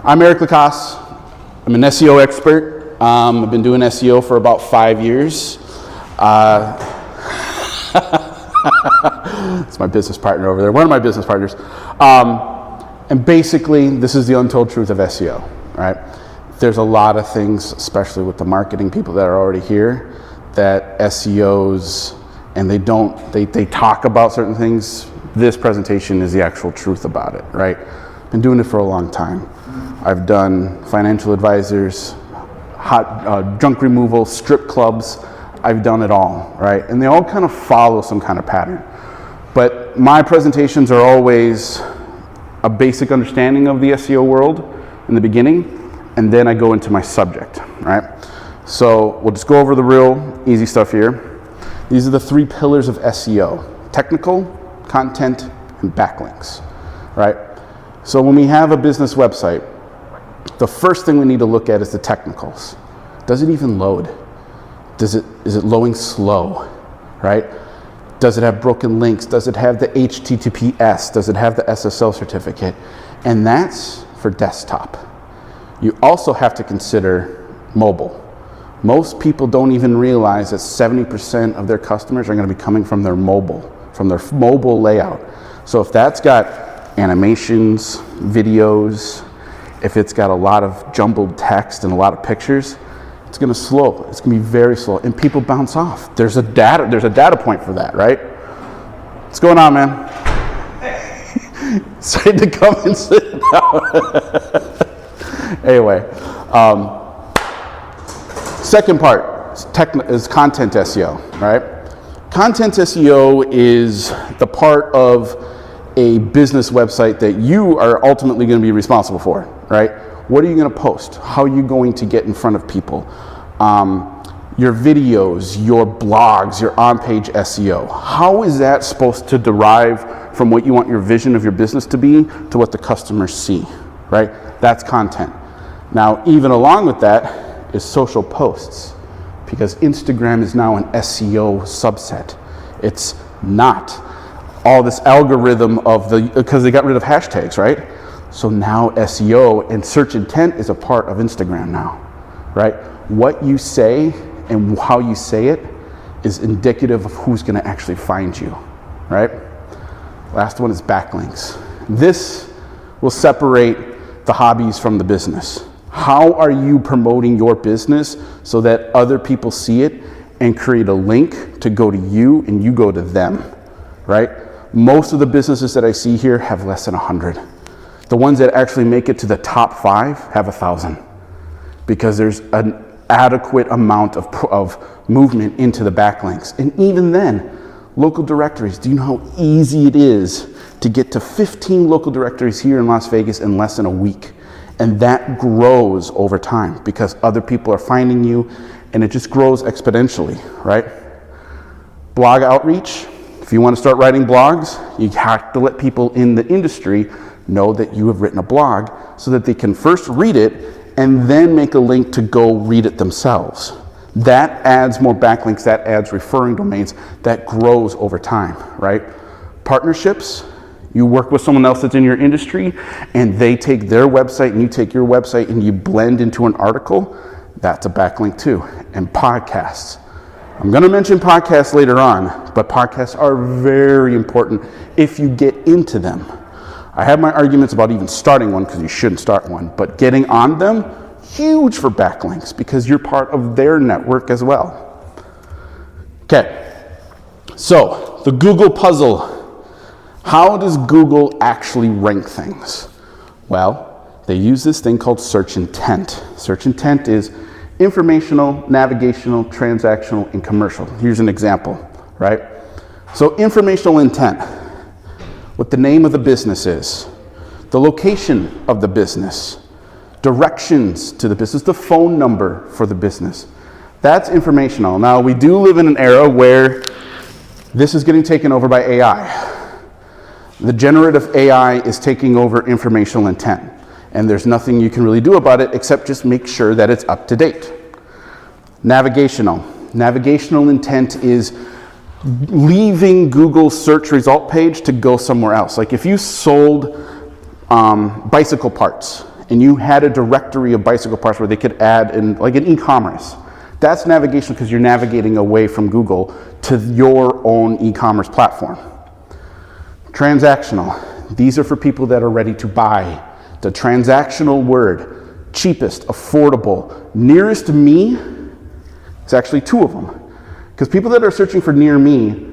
I'm Eric Lacoste. I'm an SEO expert. I've been doing SEO for about 5 years. It's my business partner over there, one of my business partners. And basically, this is the untold truth of SEO, right? There's a lot of things, especially with the marketing people that are already here, that SEOs, and they talk about certain things. This presentation is the actual truth about it, right? Been doing it for a long time. I've done financial advisors, junk removal, strip clubs. I've done it all, right? And they all kind of follow some kind of pattern. But my presentations are always a basic understanding of the SEO world in the beginning, and then I go into my subject, right? So we'll just go over the real easy stuff here. These are the 3 pillars of SEO: technical, content, and backlinks, right? So when we have a business website, the first thing we need to look at is the technicals. Does it even load? Is it loading slow, right? Does it have broken links? Does it have the HTTPS? Does it have the SSL certificate? And that's for desktop. You also have to consider mobile. Most people don't even realize that 70% of their customers are going to be coming from their mobile layout. So if that's got animations, videos, if it's got a lot of jumbled text and a lot of pictures, it's going to slow. It's going to be very slow, and people bounce off. There's a data point for that, right? What's going on, man? Say to come and sit down. Anyway, second part is content SEO, right? Content SEO is the part of a business website that you are ultimately going to be responsible for, right? What are you going to post? How are you going to get in front of people? Your videos, your blogs, your on-page SEO. How is that supposed to derive from what you want your vision of your business to be to what the customers see, right? That's content. Now, even along with that is social posts, because Instagram is now an SEO subset. It's not all this algorithm because they got rid of hashtags, right? So now SEO and search intent is a part of Instagram now, right? What you say and how you say it is indicative of who's going to actually find you, right? Last one is backlinks. This will separate the hobbies from the business. How are you promoting your business so that other people see it and create a link to go to you and you go to them, right? Most of the businesses that I see here have less than 100. The ones that actually make it to the top 5 have 1,000, because there's an adequate amount of movement into the backlinks. And even then, local directories. Do you know how easy it is to get to 15 local directories here in Las Vegas in less than a week? And that grows over time because other people are finding you, and it just grows exponentially, right? Blog outreach. If you want to start writing blogs, you have to let people in the industry know that you have written a blog so that they can first read it and then make a link to go read it themselves. That adds more backlinks, that adds referring domains, that grows over time, right? Partnerships. You work with someone else that's in your industry and they take their website and you take your website and you blend into an article. That's a backlink too. And podcasts. I'm going to mention podcasts later on, but podcasts are very important if you get into them. I have my arguments about even starting one, because you shouldn't start one, but getting on them, huge for backlinks because you're part of their network as well. Okay, so the Google puzzle. How does Google actually rank things? Well, they use this thing called search intent. Search intent is informational, navigational, transactional, and commercial. Here's an example, right? So informational intent, what the name of the business is, the location of the business, directions to the business, the phone number for the business. That's informational. Now, we do live in an era where this is getting taken over by AI. The generative AI is taking over informational intent, and there's nothing you can really do about it except just make sure that it's up to date. Navigational. Navigational intent is leaving Google's search result page to go somewhere else. Like if you sold bicycle parts and you had a directory of bicycle parts where they could add in, like in e-commerce. That's navigation because you're navigating away from Google to your own e-commerce platform. Transactional. These are for people that are ready to buy. The transactional word, cheapest, affordable, nearest to me, it's actually two of them. Because people that are searching for near me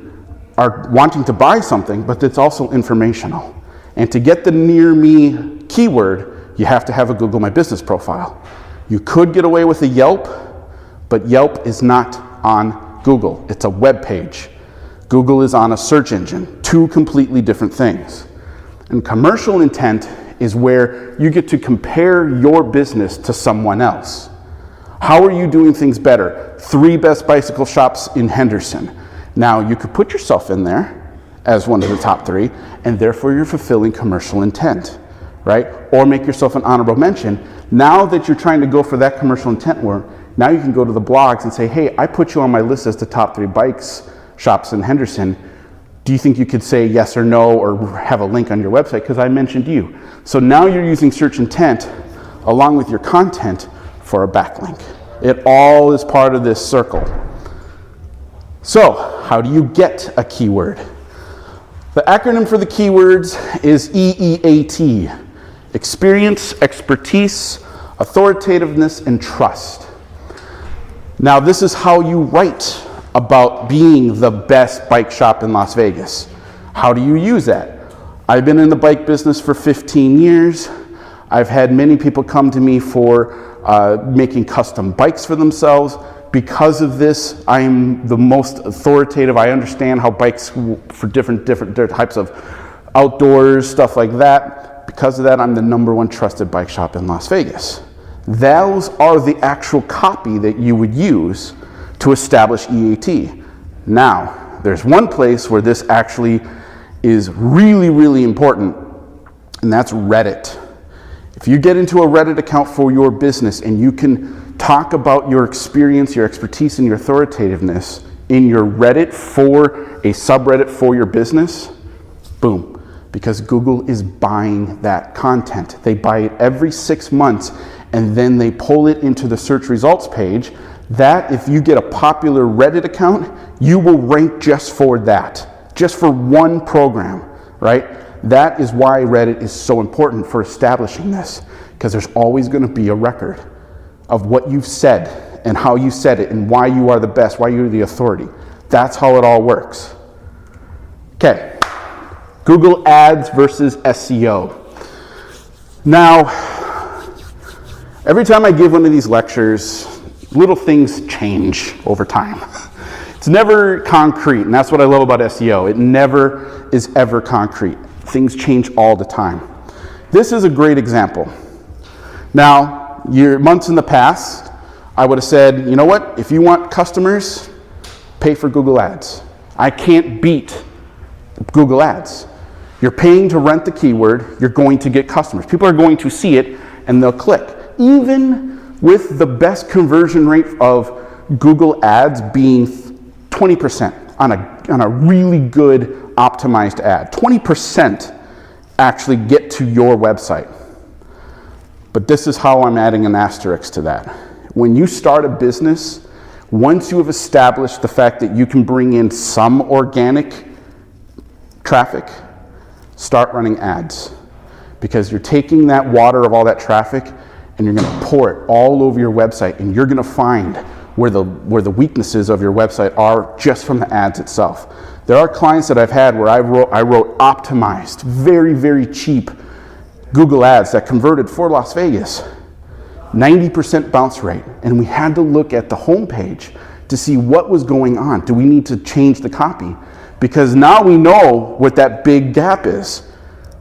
are wanting to buy something, but it's also informational. And to get the near me keyword, you have to have a Google My Business profile. You could get away with a Yelp, but Yelp is not on Google. It's a web page. Google is on a search engine. Two completely different things. And commercial intent is where you get to compare your business to someone else. How are you doing things better? 3 best bicycle shops in Henderson. Now, you could put yourself in there as one of the top 3, and therefore you're fulfilling commercial intent, right? Or make yourself an honorable mention. Now that you're trying to go for that commercial intent work, now you can go to the blogs and say, hey, I put you on my list as the top 3 bikes shops in Henderson. Do you think you could say yes or no or have a link on your website because I mentioned you? So now you're using search intent along with your content for a backlink. It all is part of this circle. So how do you get a keyword? The acronym for the keywords is EEAT. Experience, expertise, authoritativeness, and trust. Now this is how you write about being the best bike shop in Las Vegas. How do you use that? I've been in the bike business for 15 years. I've had many people come to me for making custom bikes for themselves. Because of this, I'm the most authoritative. I understand how bikes for different types of outdoors, stuff like that. Because of that, I'm the #1 trusted bike shop in Las Vegas. Those are the actual copy that you would use to establish EAT. Now, there's one place where this actually is really, really important, and that's Reddit. If you get into a Reddit account for your business and you can talk about your experience, your expertise, and your authoritativeness in your Reddit for a subreddit for your business, boom, because Google is buying that content. They buy it every 6 months, and then they pull it into the search results page. That, if you get a popular Reddit account, you will rank just for that, just for one program, right? That is why Reddit is so important for establishing this, because there's always going to be a record of what you've said and how you said it and why you are the best, why you're the authority. That's how it all works. Okay, Google Ads versus SEO. Now, every time I give one of these lectures, little things change over time. It's never concrete, and that's what I love about SEO. It never is ever concrete. Things change all the time. This is a great example. Now, months in the past, I would have said, you know what, if you want customers, pay for Google Ads. I can't beat Google Ads. You're paying to rent the keyword, you're going to get customers. People are going to see it and they'll click. Even with the best conversion rate of Google Ads being 20% on a really good optimized ad. 20% actually get to your website. But this is how I'm adding an asterisk to that. When you start a business, once you have established the fact that you can bring in some organic traffic, start running ads. Because you're taking that water of all that traffic and you're going to pour it all over your website, and you're going to find where the weaknesses of your website are just from the ads itself. There are clients that I've had where I wrote optimized, very, very cheap Google ads that converted for Las Vegas. 90% bounce rate. And we had to look at the homepage to see what was going on. Do we need to change the copy? Because now we know what that big gap is.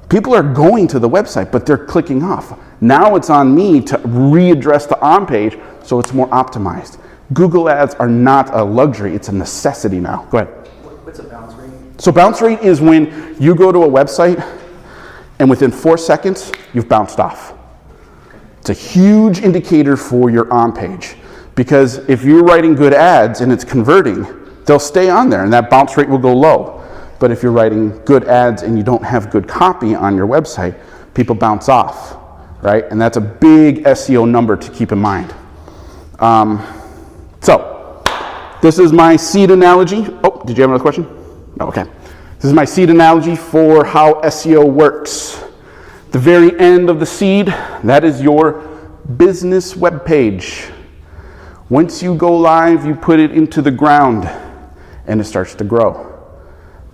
People are going to the website, but they're clicking off. Now it's on me to readdress the on page so it's more optimized. Google ads are not a luxury, it's a necessity now. Go ahead. What's a bounce rate? So bounce rate is when you go to a website and within 4 seconds, you've bounced off. It's a huge indicator for your on page, because if you're writing good ads and it's converting, they'll stay on there and that bounce rate will go low. But if you're writing good ads and you don't have good copy on your website, people bounce off. right? And that's a big SEO number to keep in mind. So this is my seed analogy. Oh, did you have another question? No, okay. This is my seed analogy for how SEO works. The very end of the seed, that is your business web page. Once you go live, you put it into the ground and it starts to grow.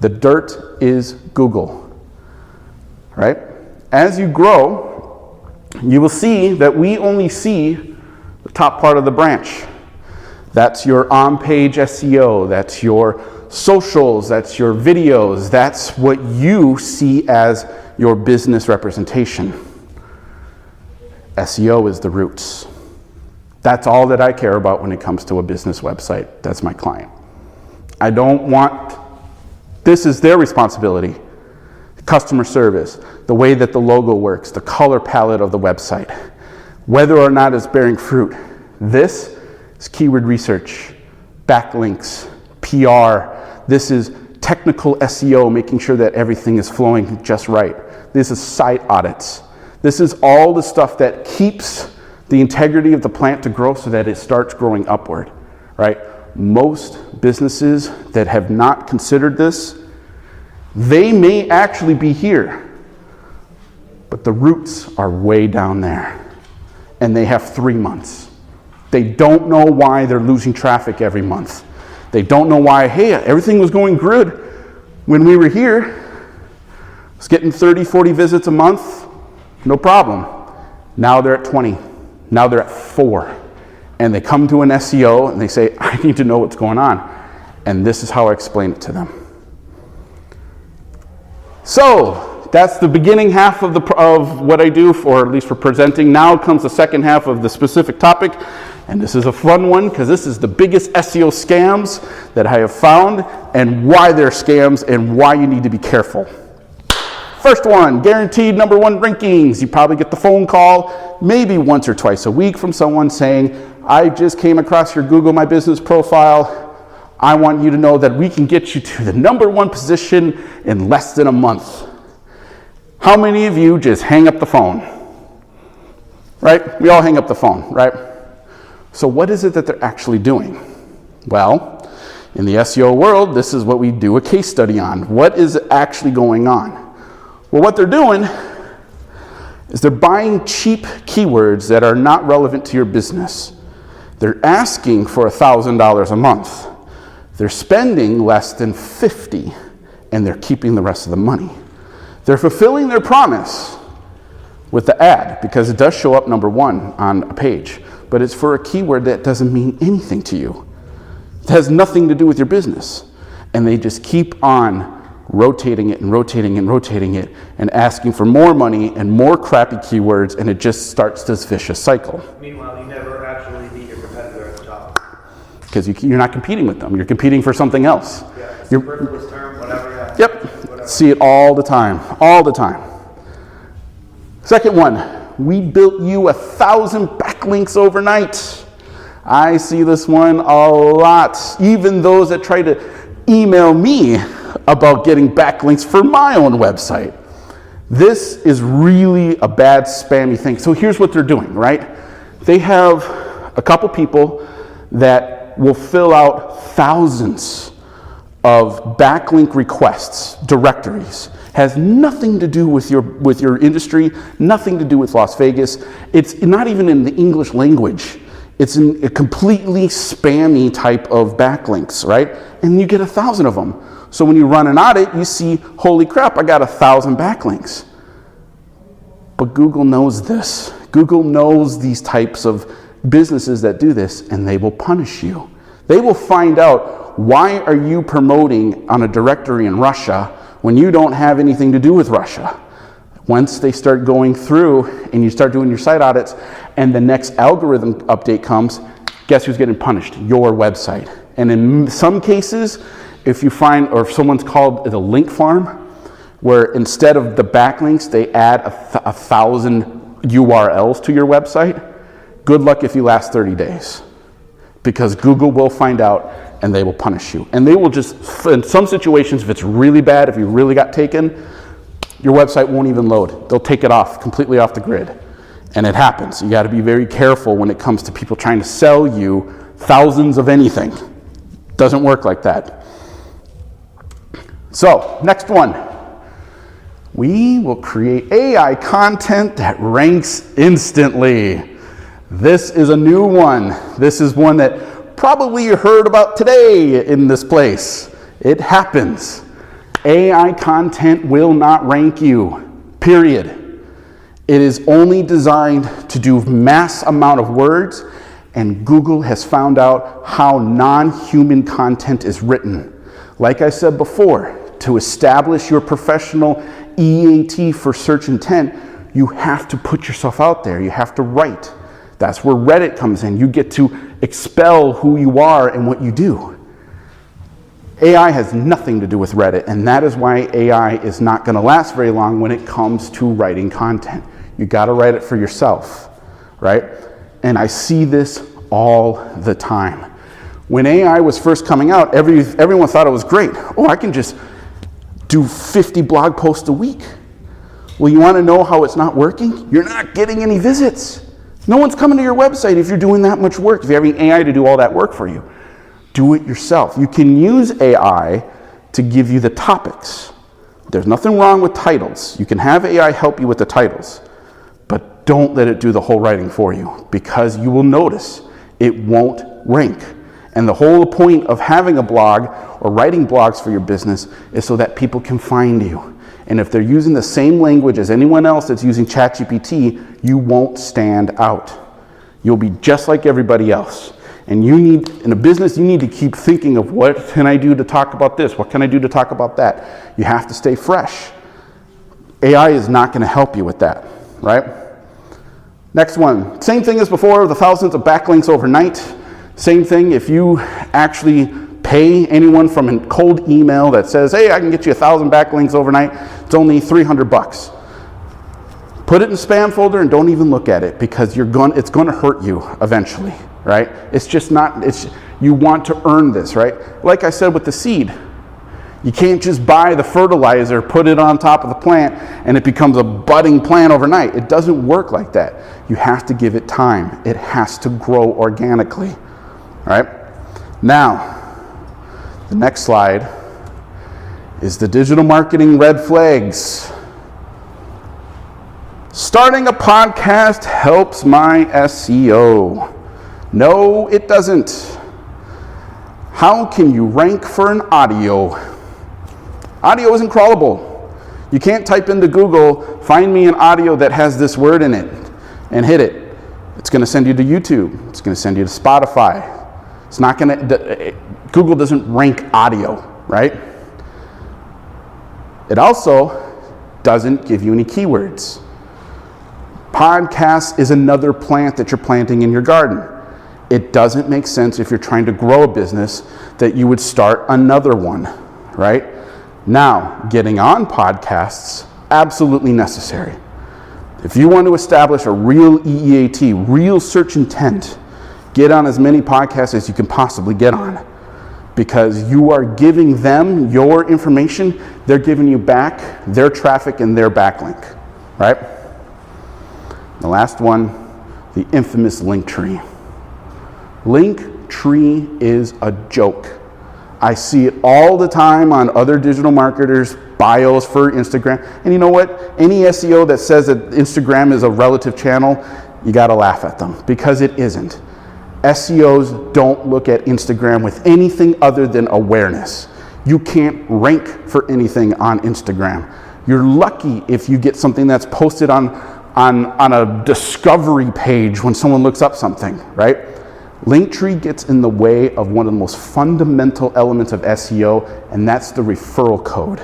The dirt is Google, right? As you grow, you will see that we only see the top part of the branch. That's your on-page SEO, that's your socials, that's your videos, that's what you see as your business representation. SEO is the roots. That's all that I care about when it comes to a business website. That's my client. I don't want, this is their responsibility. Customer service, the way that the logo works, the color palette of the website, whether or not it's bearing fruit. This is keyword research, backlinks, PR. This is technical SEO, making sure that everything is flowing just right. This is site audits. This is all the stuff that keeps the integrity of the plant to grow so that it starts growing upward, right? Most businesses that have not considered this, they may actually be here, but the roots are way down there, and they have 3 months. They don't know why they're losing traffic every month. They don't know why, hey, everything was going good when we were here. It's getting 30, 40 visits a month, no problem. Now they're at 20. Now they're at 4. And they come to an SEO and they say, I need to know what's going on. And this is how I explain it to them. So that's the beginning half of what I do, for at least for presenting. Now comes the second half of the specific topic. And this is a fun one because this is the biggest SEO scams that I have found and why they're scams and why you need to be careful. First one, guaranteed #1 rankings. You probably get the phone call maybe once or twice a week from someone saying, I just came across your Google My Business profile. I want you to know that we can get you to the #1 position in less than a month. How many of you just hang up the phone? Right? We all hang up the phone, right? So what is it that they're actually doing? Well, in the SEO world, this is what we do a case study on. What is actually going on? Well, what they're doing is they're buying cheap keywords that are not relevant to your business. They're asking for $1,000 a month. They're spending less than $50, and they're keeping the rest of the money. They're fulfilling their promise with the ad because it does show up #1 on a page, but it's for a keyword that doesn't mean anything to you. It has nothing to do with your business. And they just keep on rotating it and rotating and rotating it and asking for more money and more crappy keywords, and it just starts this vicious cycle. Meanwhile, you never actually beat your competitor at the top. Because you're not competing with them. You're competing for something else. Yeah, superfluous term, whatever. Yeah. Yep. Whatever. See it all the time. All the time. Second one, we built you 1,000 backlinks overnight. I see this one a lot. Even those that try to email me about getting backlinks for my own website. This is really a bad spammy thing. So here's what they're doing, right? They have a couple people that will fill out thousands of backlink requests, directories. Has nothing to do with your industry, nothing to do with Las Vegas. It's not even in the English language. It's in a completely spammy type of backlinks, right? And you get 1,000 of them. So when you run an audit, you see, holy crap, I got 1,000 backlinks. But Google knows this. Google knows these types of businesses that do this, and they will punish you. They will find out, why are you promoting on a directory in Russia when you don't have anything to do with Russia? Once they start going through and you start doing your site audits and the next algorithm update comes, guess who's getting punished? Your website. And in some cases, if you find, or if someone's called the link farm, where instead of the backlinks, they add 1,000 URLs to your website, good luck if you last 30 days. Because Google will find out and they will punish you. And they will just, in some situations, if it's really bad, if you really got taken, your website won't even load. They'll take it off, completely off the grid. And it happens. You got to be very careful when it comes to people trying to sell you thousands of anything. Doesn't work like that. So, next one. We will create AI content that ranks instantly. This is a new one. This is one that probably you heard about today in this place. It happens. AI content will not rank you, period. It is only designed to do mass amount of words, and Google has found out how non-human content is written. Like I said before, to establish your professional EAT for search intent, you have to put yourself out there. You have to write. That's where Reddit comes in. You get to expel who you are and what you do. AI has nothing to do with Reddit, and that is why AI is not going to last very long when it comes to writing content. You got to write it for yourself, right? And I see this all the time. When AI was first coming out, everyone thought it was great. Oh, I can just do 50 blog posts a week. Well, you want to know how it's not working? You're not getting any visits. No one's coming to your website if you're doing that much work, if you're having AI to do all that work for you. Do it yourself. You can use AI to give you the topics. There's nothing wrong with titles. You can have AI help you with the titles, but don't let it do the whole writing for you, because you will notice it won't rank. And the whole point of having a blog or writing blogs for your business is so that people can find you. And if they're using the same language as anyone else that's using ChatGPT, you won't stand out. You'll be just like everybody else. And you need, in a business, you need to keep thinking of what can I do to talk about this? What can I do to talk about that? You have to stay fresh. AI is not going to help you with that, right? Next one. Same thing as before, the thousands of backlinks overnight. Same thing if you actually pay anyone from a cold email that says, hey, I can get you 1,000 backlinks overnight. It's only $300. Put it in the spam folder and don't even look at it, because it's going to hurt you eventually, right? It's just not, you want to earn this, right? Like I said with the seed, you can't just buy the fertilizer, put it on top of the plant, and it becomes a budding plant overnight. It doesn't work like that. You have to give it time. It has to grow organically, right? Now, the next slide is the digital marketing red flags. Starting a podcast helps my SEO. No, it doesn't. How can you rank for an audio? Audio isn't crawlable. You can't type into Google, find me an audio that has this word in it, and hit it. It's going to send you to YouTube. It's going to send you to Spotify. It's not going to, Google doesn't rank audio, right? It also doesn't give you any keywords. Podcast is another plant that you're planting in your garden. It doesn't make sense if you're trying to grow a business that you would start another one, right? Now, getting on podcasts, absolutely necessary. If you want to establish a real EEAT, real search intent, get on as many podcasts as you can possibly get on, because you are giving them your information, they're giving you back their traffic and their backlink, right? The last one, the infamous Linktree. Linktree is a joke. I see it all the time on other digital marketers' bios for Instagram. And you know what? Any SEO that says that Instagram is a relative channel, you gotta laugh at them, because it isn't. SEOs don't look at Instagram with anything other than awareness. You can't rank for anything on Instagram. You're lucky if you get something that's posted on a discovery page when someone looks up something, right? Linktree gets in the way of one of the most fundamental elements of SEO, and that's the referral code.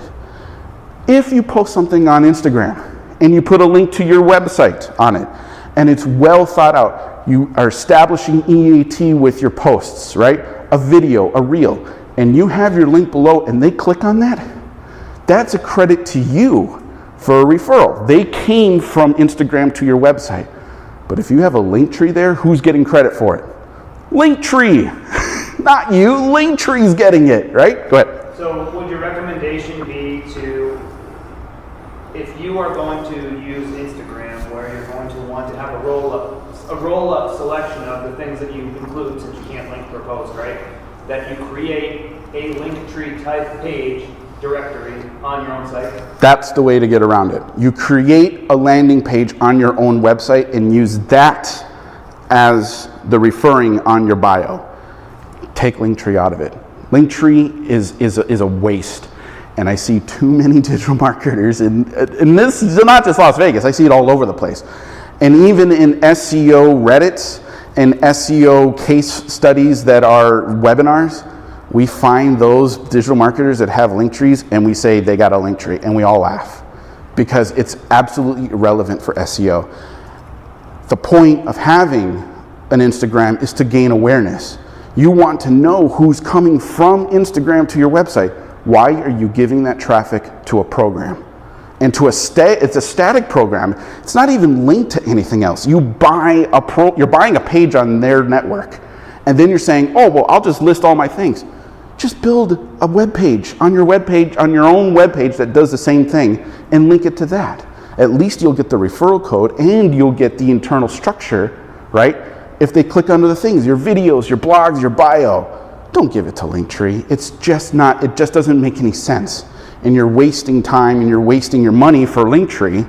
If you post something on Instagram and you put a link to your website on it, and it's well thought out, you are establishing EAT with your posts, right? A video, a reel, and you have your link below and they click on that, that's a credit to you for a referral. They came from Instagram to your website. But if you have a Linktree there, who's getting credit for it? Linktree, not you. Linktree's getting it, right? Go ahead. So would your recommendation be to if you are going to use Instagram, where you're going to want to have a roll-up selection of the things that you include, since you can't link per post, right? That you create a Linktree type page directory on your own site. That's the way to get around it. You create a landing page on your own website and use that as the referring on your bio. Take Linktree out of it. Linktree is a waste. And I see too many digital marketers, and this is not just Las Vegas, I see it all over the place. And even in SEO Reddits and SEO case studies that are webinars, we find those digital marketers that have Linktrees and we say they got a Linktree, and we all laugh because it's absolutely irrelevant for SEO. The point of having an Instagram is to gain awareness. You want to know who's coming from Instagram to your website. Why are you giving that traffic to a program? And it's a static program. It's not even linked to anything else. You're buying a page on their network, and then you're saying, oh, well, I'll just list all my things. Just build a web page on your own web page that does the same thing, and link it to that. At least you'll get the referral code and you'll get the internal structure, right? If they click onto the things, your videos, your blogs, your bio, don't give it to Linktree. It just doesn't make any sense. And you're wasting time and you're wasting your money for Linktree.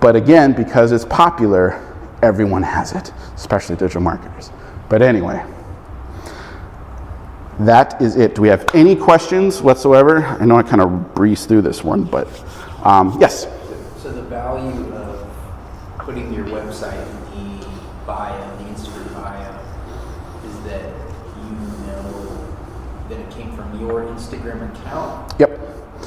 But again, because it's popular, everyone has it, especially digital marketers. But anyway, that is it. Do we have any questions whatsoever? I know I kind of breezed through this one, but yes. So the value of putting your website in the bio, the Instagram bio, is that you know that it came from your Instagram account? Yep.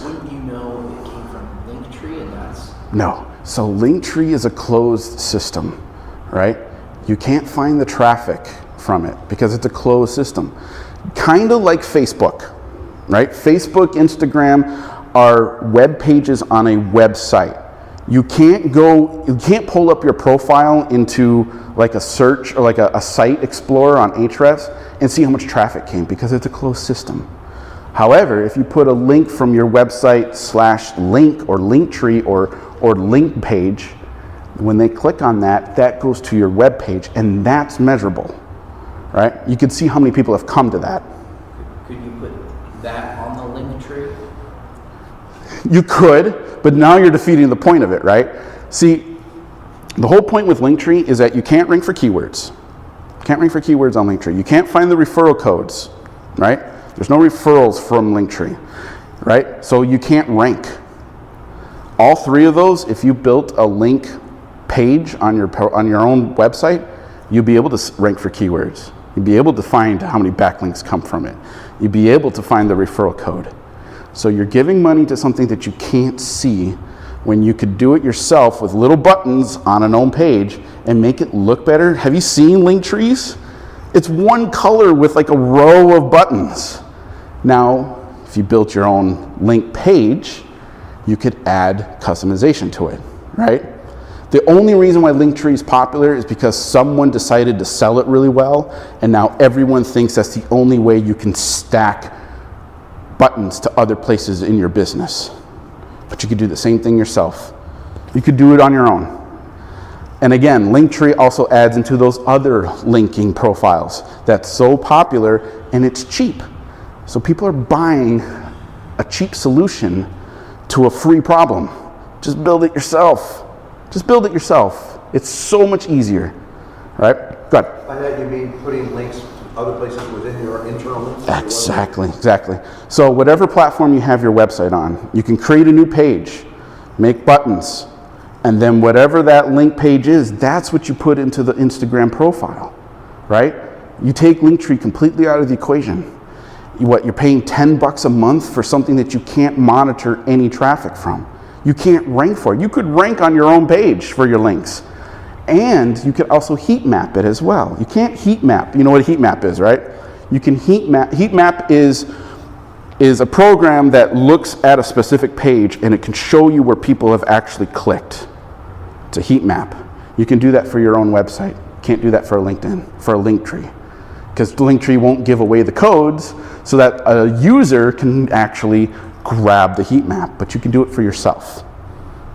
Wouldn't you know it came from Linktree, and that's... No. So Linktree is a closed system, right? You can't find the traffic from it because it's a closed system. Kind of like Facebook, right? Facebook, Instagram are web pages on a website. You can't pull up your profile into like a search or like a site explorer on Ahrefs and see how much traffic came because it's a closed system. However, if you put a link from your website /link or Linktree or link page, when they click on that, that goes to your web page, and that's measurable, right? You can see how many people have come to that. Could you put that on the Linktree? You could, but now you're defeating the point of it, right? See, the whole point with Linktree is that you can't rank for keywords. You can't rank for keywords on Linktree. You can't find the referral codes, right? There's no referrals from Linktree, right? So you can't rank. All three of those, if you built a link page on your own website, you'd be able to rank for keywords. You'd be able to find how many backlinks come from it. You'd be able to find the referral code. So you're giving money to something that you can't see when you could do it yourself with little buttons on an own page and make it look better. Have you seen Linktrees? It's one color with like a row of buttons. Now, if you built your own link page, you could add customization to it, right? The only reason why Linktree is popular is because someone decided to sell it really well, and now everyone thinks that's the only way you can stack buttons to other places in your business. But you could do the same thing yourself. You could do it on your own. And again, Linktree also adds into those other linking profiles that's so popular, and it's cheap. So people are buying a cheap solution to a free problem. Just build it yourself. Just build it yourself. It's so much easier, right? Go ahead. By that you mean putting links to other places within your internal links? Exactly. So whatever platform you have your website on, you can create a new page, make buttons, and then whatever that link page is, that's what you put into the Instagram profile, right? You take Linktree completely out of the equation. You're paying $10 a month for something that you can't monitor any traffic from. You can't rank for it. You could rank on your own page for your links. And you could also heat map it as well. You can't heat map. You know what a heat map is, right? You can heat map. Heat map is a program that looks at a specific page and it can show you where people have actually clicked. It's a heat map. You can do that for your own website. You can't do that for a LinkedIn, for a Linktree. Because Linktree won't give away the codes so that a user can actually grab the heat map, but you can do it for yourself.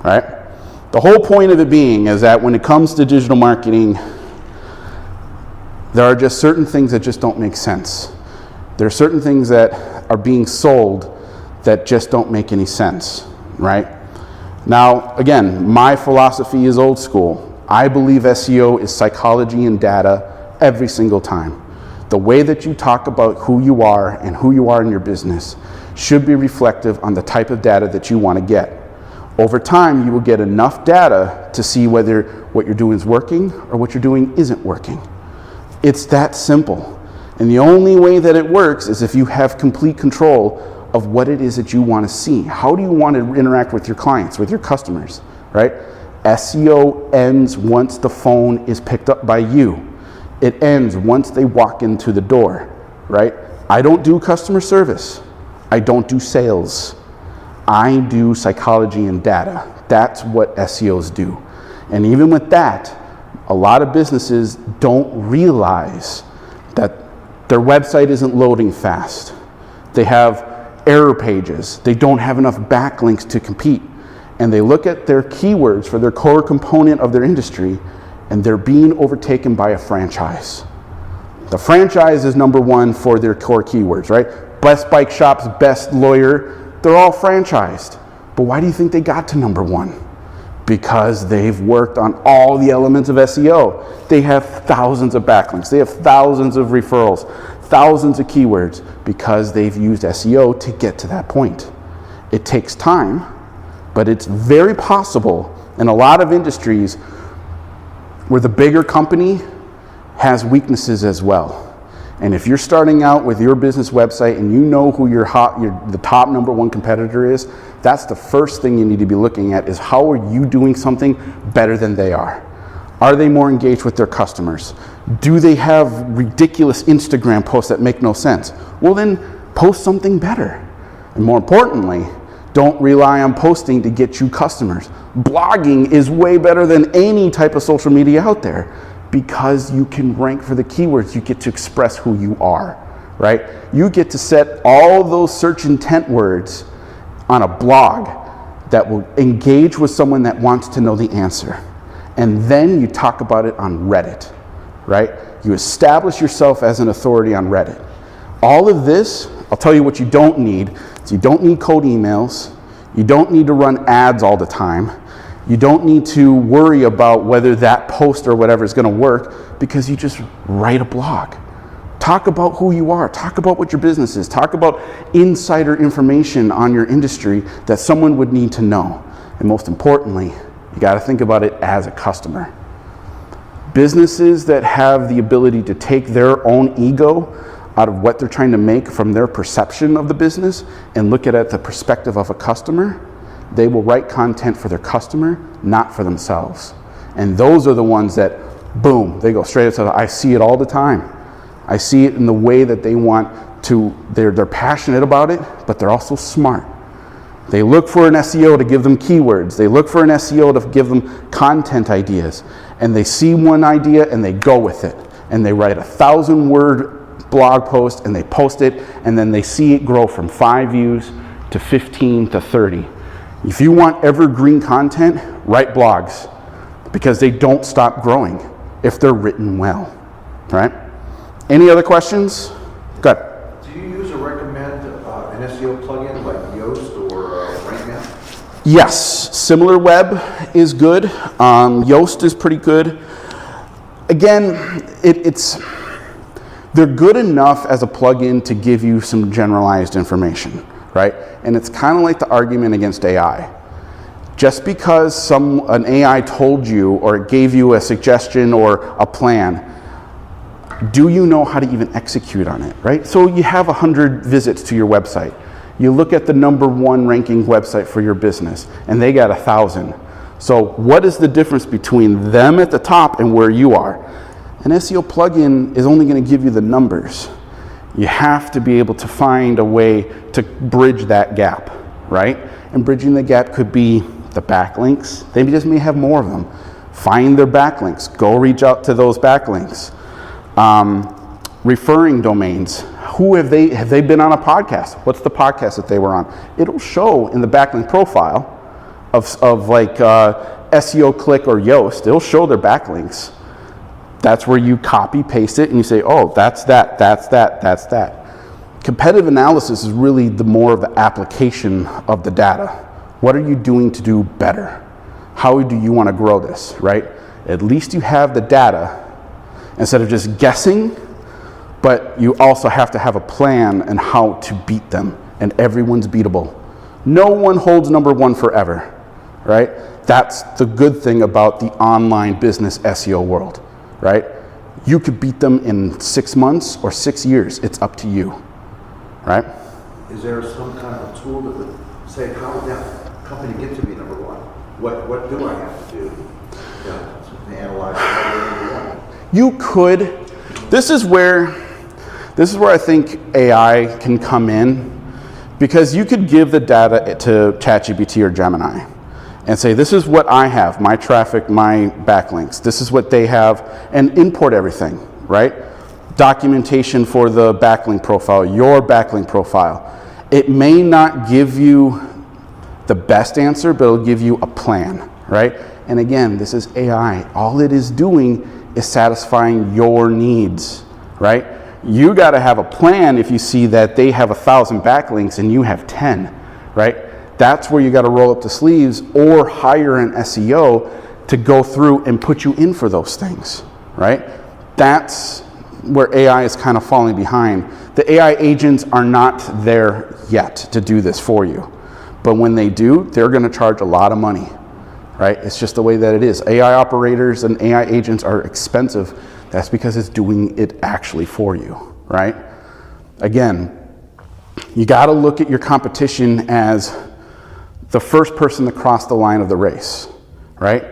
right? The whole point of it being is that when it comes to digital marketing, there are just certain things that just don't make sense. There are certain things that are being sold that just don't make any sense, right? Now, again, my philosophy is old school. I believe SEO is psychology and data every single time. The way that you talk about who you are and who you are in your business should be reflective on the type of data that you want to get. Over time, you will get enough data to see whether what you're doing is working or what you're doing isn't working. It's that simple. And the only way that it works is if you have complete control of what it is that you want to see. How do you want to interact with your clients, with your customers, right? SEO ends once the phone is picked up by you. It ends once they walk into the door, right? I don't do customer service. I don't do sales. I do psychology and data. That's what SEOs do. And even with that, a lot of businesses don't realize that their website isn't loading fast. They have error pages. They don't have enough backlinks to compete. And they look at their keywords for their core component of their industry, and they're being overtaken by a franchise. The franchise is number one for their core keywords, right? Best bike shops, best lawyer, they're all franchised. But why do you think they got to number one? Because they've worked on all the elements of SEO. They have thousands of backlinks. They have thousands of referrals, thousands of keywords, because they've used SEO to get to that point. It takes time, but it's very possible in a lot of industries where the bigger company has weaknesses as well. And if you're starting out with your business website and you know who the top number one competitor is, that's the first thing you need to be looking at is how are you doing something better than they are? Are they more engaged with their customers? Do they have ridiculous Instagram posts that make no sense? Well, then post something better. And more importantly, don't rely on posting to get you customers. Blogging is way better than any type of social media out there because you can rank for the keywords. You get to express who you are, right? You get to set all those search intent words on a blog that will engage with someone that wants to know the answer. And then you talk about it on Reddit, right? You establish yourself as an authority on Reddit. All of this, I'll tell you what you don't need. So you don't need cold emails. You don't need to run ads all the time. You don't need to worry about whether that post or whatever is going to work because you just write a blog. Talk about who you are. Talk about what your business is. Talk about insider information on your industry that someone would need to know. And most importantly, you got to think about it as a customer. Businesses that have the ability to take their own ego out of what they're trying to make from their perception of the business and look at it at the perspective of a customer, they will write content for their customer, not for themselves. And those are the ones that, boom, they go straight up to I see it all the time. I see it in the way that they want to, they're passionate about it, but they're also smart. They look for an SEO to give them keywords. They look for an SEO to give them content ideas. And they see one idea and they go with it. And they write 1,000-word blog post and they post it, and then they see it grow from 5 views to 15 to 30. If you want evergreen content, write blogs because they don't stop growing if they're written well, right? Any other questions? Good. Do you use or recommend an SEO plugin like Yoast or RankMath? Yes, SimilarWeb is good. Yoast is pretty good. Again, they're good enough as a plugin to give you some generalized information, right? And it's kind of like the argument against AI. Just because an AI told you or gave you a suggestion or a plan, do you know how to even execute on it, right? So you have 100 visits to your website. You look at the number one ranking website for your business, and they got 1,000. So what is the difference between them at the top and where you are? An SEO plugin is only going to give you the numbers. You have to be able to find a way to bridge that gap, right? And bridging the gap could be the backlinks. They just may have more of them. Find their backlinks. Go reach out to those backlinks. Referring domains. Who have they been on a podcast? What's the podcast that they were on? It'll show in the backlink profile of like SEO Click or Yoast, it'll show their backlinks. That's where you copy, paste it, and you say, oh, that's that, that's that, that's that. Competitive analysis is really the more of the application of the data. What are you doing to do better? How do you want to grow this, right? At least you have the data instead of just guessing, but you also have to have a plan and how to beat them, and everyone's beatable. No one holds number one forever, right? That's the good thing about the online business SEO world, right? You could beat them in 6 months or 6 years. It's up to you, right? Is there some kind of tool that would say, how would that company get to be number one? What do I have to do, to analyze number one? You could. This is where I think AI can come in, because you could give the data to ChatGPT or Gemini and say, this is what I have, my traffic, my backlinks, this is what they have, and import everything, right? Documentation for the backlink profile, your backlink profile. It may not give you the best answer, but it'll give you a plan, right? And again, this is AI. All it is doing is satisfying your needs, right? You got to have a plan if you see that they have 1,000 backlinks and you have 10, right? That's where you got to roll up the sleeves or hire an SEO to go through and put you in for those things, right? That's where AI is kind of falling behind. The AI agents are not there yet to do this for you. But when they do, they're going to charge a lot of money, right? It's just the way that it is. AI operators and AI agents are expensive. That's because it's doing it actually for you, right? Again, you got to look at your competition as the first person to cross the line of the race, right?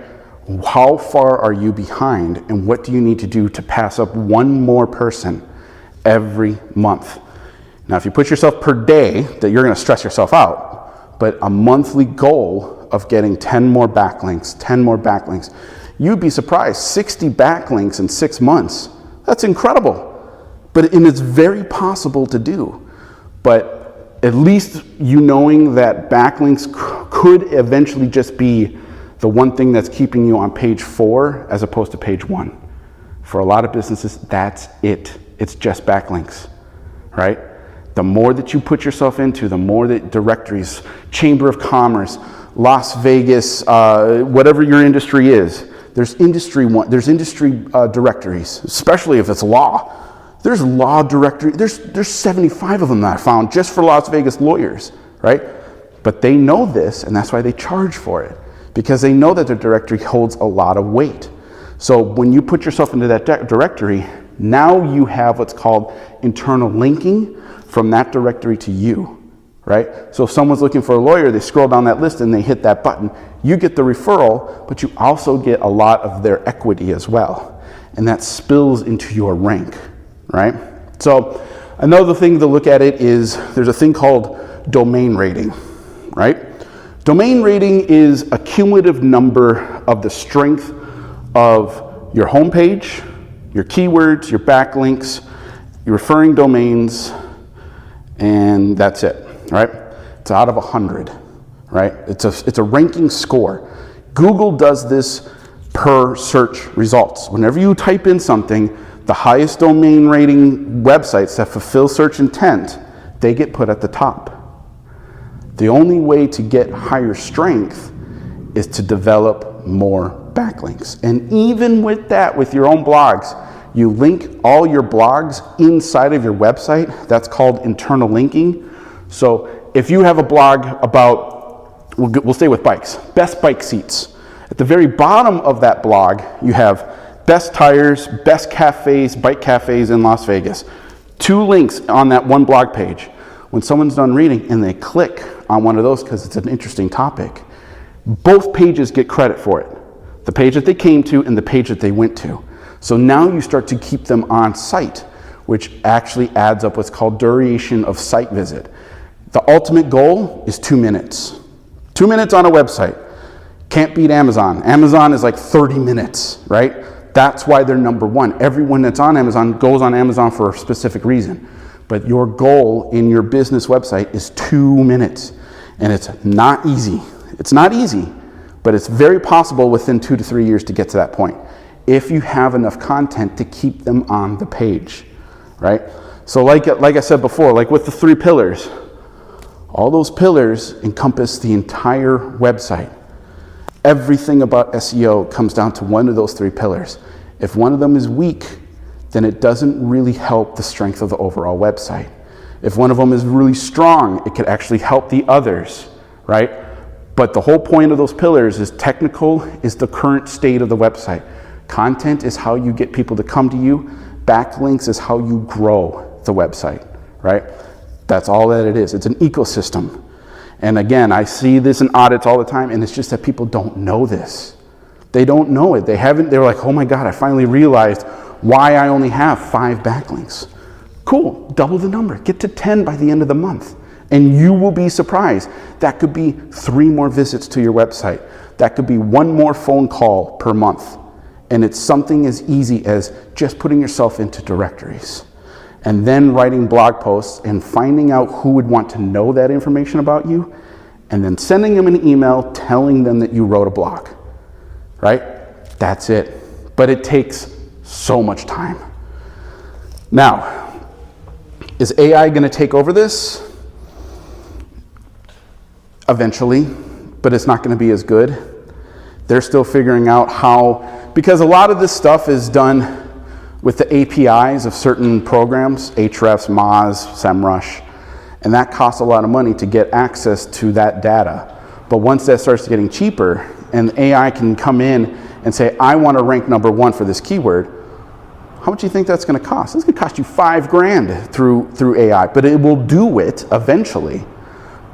How far are you behind, and what do you need to do to pass up one more person every month? Now, if you put yourself per day, that you're going to stress yourself out, but a monthly goal of getting 10 more backlinks, you'd be surprised. 60 backlinks in 6 months. That's incredible. And it's very possible to do. But at least you knowing that backlinks could eventually just be the one thing that's keeping you on page 4 as opposed to page 1. For a lot of businesses, that's it. It's just backlinks, right? The more that you put yourself into, the more that directories, Chamber of Commerce, Las Vegas, whatever your industry is, there's industry directories, especially if it's law. There's law directory. There's 75 of them that I found just for Las Vegas lawyers, right? But they know this, and that's why they charge for it, because they know that their directory holds a lot of weight. So when you put yourself into that directory, now you have what's called internal linking from that directory to you, right? So if someone's looking for a lawyer, they scroll down that list and they hit that button. You get the referral, but you also get a lot of their equity as well. And that spills into your rank, right? So another thing to look at it is there's a thing called domain rating, right? Domain rating is a cumulative number of the strength of your homepage, your keywords, your backlinks, your referring domains, and that's it, right? It's out of 100, right? It's a ranking score. Google does this per search results. Whenever you type in something, the highest domain rating websites that fulfill search intent, they get put at the top. The only way to get higher strength is to develop more backlinks. And even with that, with your own blogs, you link all your blogs inside of your website. That's called internal linking. So if you have a blog about, we'll stay with bikes, best bike seats. At the very bottom of that blog, you have best tires, best cafes, bike cafes in Las Vegas. 2 links on that one blog page. When someone's done reading and they click on one of those because it's an interesting topic, both pages get credit for it. The page that they came to and the page that they went to. So now you start to keep them on site, which actually adds up what's called duration of site visit. The ultimate goal is 2 minutes. 2 minutes on a website. Can't beat Amazon. Amazon is like 30 minutes, right? That's why they're number one. Everyone that's on Amazon goes on Amazon for a specific reason. But your goal in your business website is 2 minutes. And it's not easy. It's not easy, but it's very possible within 2 to 3 years to get to that point, if you have enough content to keep them on the page, right? So like I said before, like with the 3 pillars, all those pillars encompass the entire website. Everything about SEO comes down to one of those 3 pillars. If one of them is weak, then it doesn't really help the strength of the overall website. If one of them is really strong, it could actually help the others, right? But the whole point of those pillars is technical is the current state of the website. Content is how you get people to come to you. Backlinks is how you grow the website, right? That's all that it is. It's an ecosystem. And again, I see this in audits all the time, and it's just that people don't know this. They don't know it. They're like, oh my God, I finally realized why I only have 5 backlinks. Cool, double the number. Get to 10 by the end of the month. And you will be surprised. That could be 3 more visits to your website. That could be 1 more phone call per month. And it's something as easy as just putting yourself into directories and then writing blog posts and finding out who would want to know that information about you, and then sending them an email telling them that you wrote a blog, right? That's it. But it takes so much time. Now, is AI going to take over this? Eventually, but it's not going to be as good. They're still figuring out how, because a lot of this stuff is done with the APIs of certain programs, Ahrefs, Moz, SEMrush, and that costs a lot of money to get access to that data. But once that starts getting cheaper and AI can come in and say, I want to rank number 1 for this keyword, how much do you think that's going to cost? It's going to cost you $5,000 through AI, but it will do it eventually.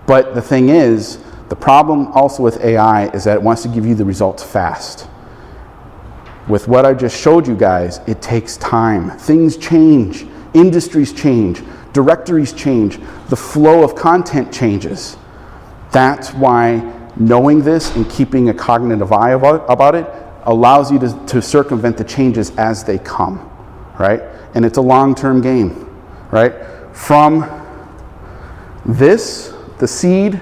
But the thing is, the problem also with AI is that it wants to give you the results fast. With what I just showed you guys, it takes time. Things change, industries change, directories change, the flow of content changes. That's why knowing this and keeping a cognitive eye about it allows you to circumvent the changes as they come, right? And it's a long-term game, right? From this, the seed,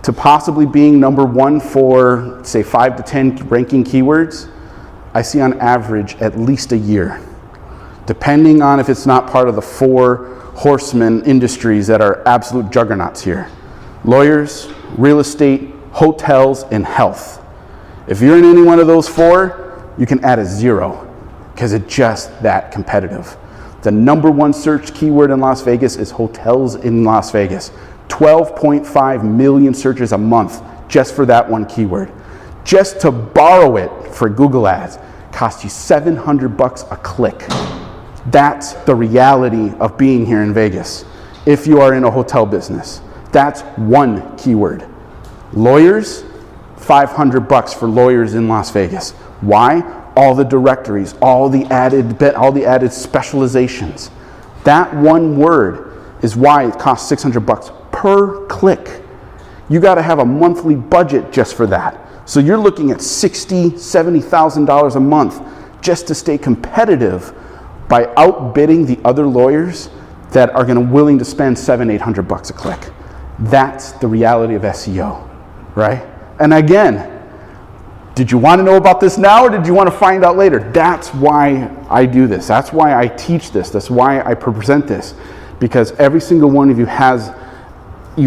to possibly being number 1 for, say, 5 to 10 ranking keywords, I see on average at least a year, depending on if it's not part of the 4 horsemen industries that are absolute juggernauts here. Lawyers, real estate, hotels, and health. If you're in any one of those 4, you can add a 0 because it's just that competitive. The number 1 search keyword in Las Vegas is hotels in Las Vegas. 12.5 million searches a month just for that one keyword. Just to borrow it for Google Ads costs you $700 a click. That's the reality of being here in Vegas. If you are in a hotel business, that's 1 keyword. Lawyers, $500 for lawyers in Las Vegas. Why? All the directories, all the added specializations. That 1 word is why it costs $600 per click. You got to have a monthly budget just for that. So you're looking at $60,000, $70,000 a month just to stay competitive by outbidding the other lawyers that are willing to spend $700, $800 a click. That's the reality of SEO, right? And again, did you want to know about this now or did you want to find out later? That's why I do this. That's why I teach this. That's why I present this. Because every single one of you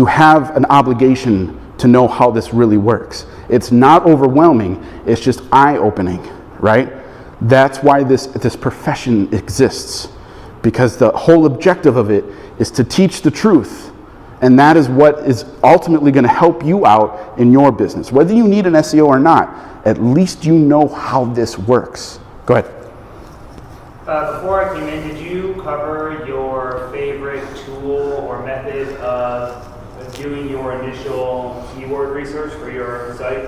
have an obligation to know how this really works. It's not overwhelming, it's just eye-opening, right? That's why this profession exists, because the whole objective of it is to teach the truth, and that is what is ultimately going to help you out in your business. Whether you need an SEO or not, at least you know how this works. Go ahead. Before I came in, did you cover your favorite tool or method of doing your initial keyword research for your site?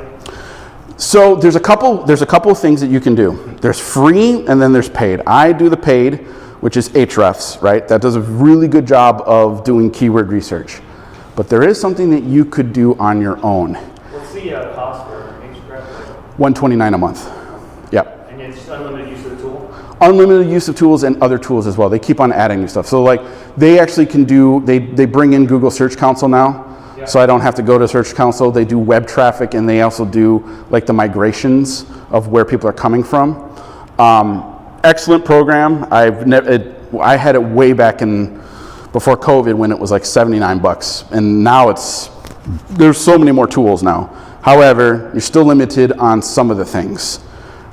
So there's a couple of things that you can do. There's free and then there's paid. I do the paid, which is Ahrefs, right? That does a really good job of doing keyword research. But there is something that you could do on your own. What's the cost for Ahrefs? $129 a month. Yep. And it's unlimited use of the tool? Unlimited use of tools and other tools as well. They keep on adding new stuff. So like they actually can do, they bring in Google Search Console now. So I don't have to go to Search Console. They do web traffic, and they also do like the migrations of where people are coming from. Excellent program. I had it way back in before COVID when it was like $79, and now there's so many more tools now. However, you're still limited on some of the things,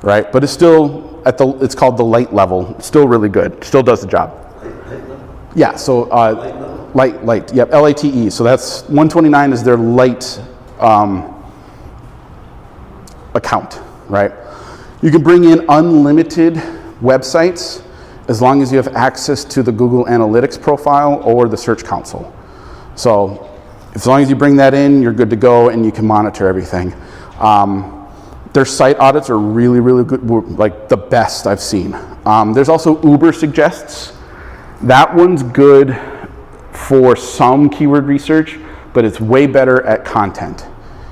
right? But it's still it's called the light level. It's still really good. Still does the job. Yeah. So light. Yep. LATE. So that's 129 is their light account, right? You can bring in unlimited websites as long as you have access to the Google Analytics profile or the Search Console. So as long as you bring that in, you're good to go, and you can monitor everything. Their site audits are really, really good, like the best I've seen. There's also Uber Suggests. That one's good for some keyword research, but it's way better at content.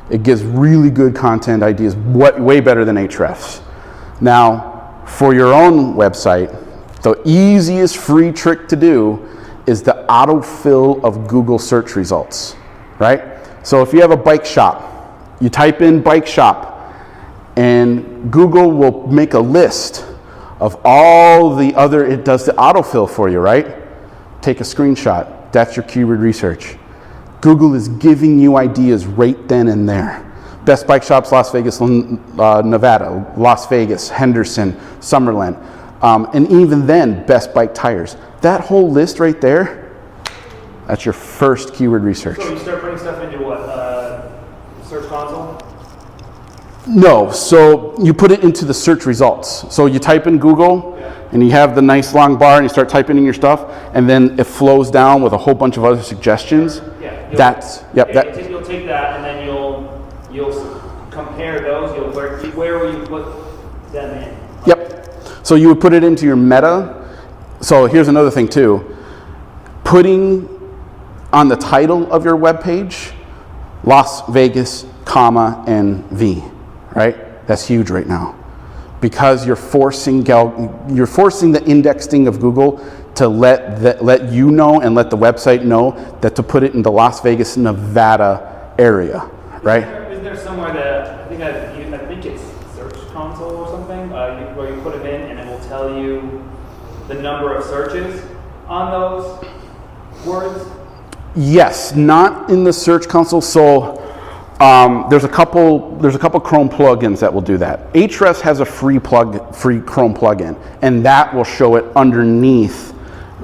It gives really good content ideas, way better than Ahrefs. Now, for your own website, the easiest free trick to do is the autofill of Google search results, right? So if you have a bike shop, you type in bike shop, and Google will make a list of all the other, it does the autofill for you, right? Take a screenshot, that's your keyword research. Google is giving you ideas right then and there. Best bike shops, Las Vegas, Nevada, Las Vegas, Henderson, Summerlin. And even then, best bike tires. That whole list right there, that's your first keyword research. So you start putting stuff into what? Search Console? No, so you put it into the search results. So you type in Google, and you have the nice long bar, and you start typing in your stuff, and then it flows down with a whole bunch of other suggestions. Yeah. You'll take that, and then you'll compare those. Where will you put them in? Yep. So you would put it into your meta. So here's another thing too. Putting on the title of your web page, Las Vegas, comma, and V, right? That's huge right now. Because you're forcing the indexing of Google to let you know and let the website know that to put it in the Las Vegas, Nevada area, right? Is there somewhere that I think it's Search Console or something where you put it in and it will tell you the number of searches on those words? Yes, not in the Search Console. So there's a couple Chrome plugins that will do that. Ahrefs has a free Chrome plugin, and that will show it underneath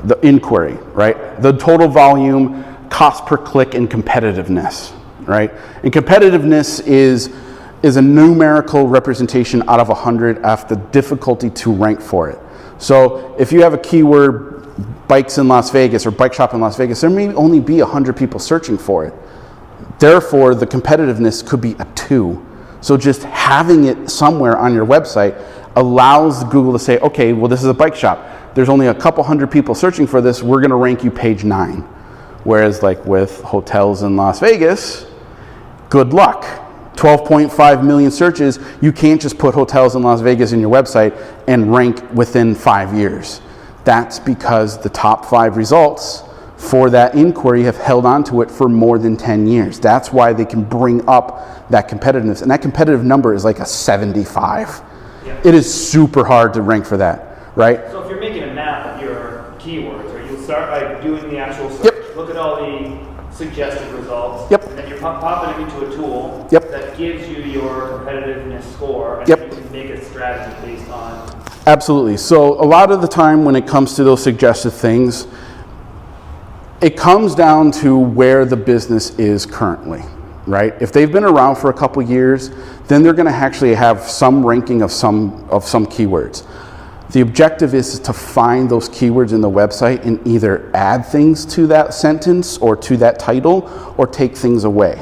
the inquiry, right? The total volume, cost per click, and competitiveness, right? And competitiveness is a numerical representation out of 100 of the difficulty to rank for it. So if you have a keyword, bikes in Las Vegas or bike shop in Las Vegas, there may only be 100 people searching for it. Therefore, the competitiveness could be a 2. So just having it somewhere on your website allows Google to say, okay, well, this is a bike shop. There's only a couple hundred people searching for this. We're going to rank you page 9. Whereas like with hotels in Las Vegas, good luck. 12.5 million searches. You can't just put hotels in Las Vegas in your website and rank within 5 years. That's because the top 5 results for that inquiry have held on to it for more than 10 years. That's why they can bring up that competitiveness. And that competitive number is like a 75. Yeah. It is super hard to rank for that, right? So if you're making a map of your keywords, or you start by doing the actual search, Yep. look at all the suggested results, Yep. and then you're popping it into a tool Yep. that gives you your competitiveness score, and Yep. you can make a strategy based on. Absolutely. So a lot of the time when it comes to those suggested things, it comes down to where the business is currently, right? If they've been around for a couple years, then they're going to actually have some ranking of some keywords. The objective is to find those keywords in the website and either add things to that sentence or to that title or take things away.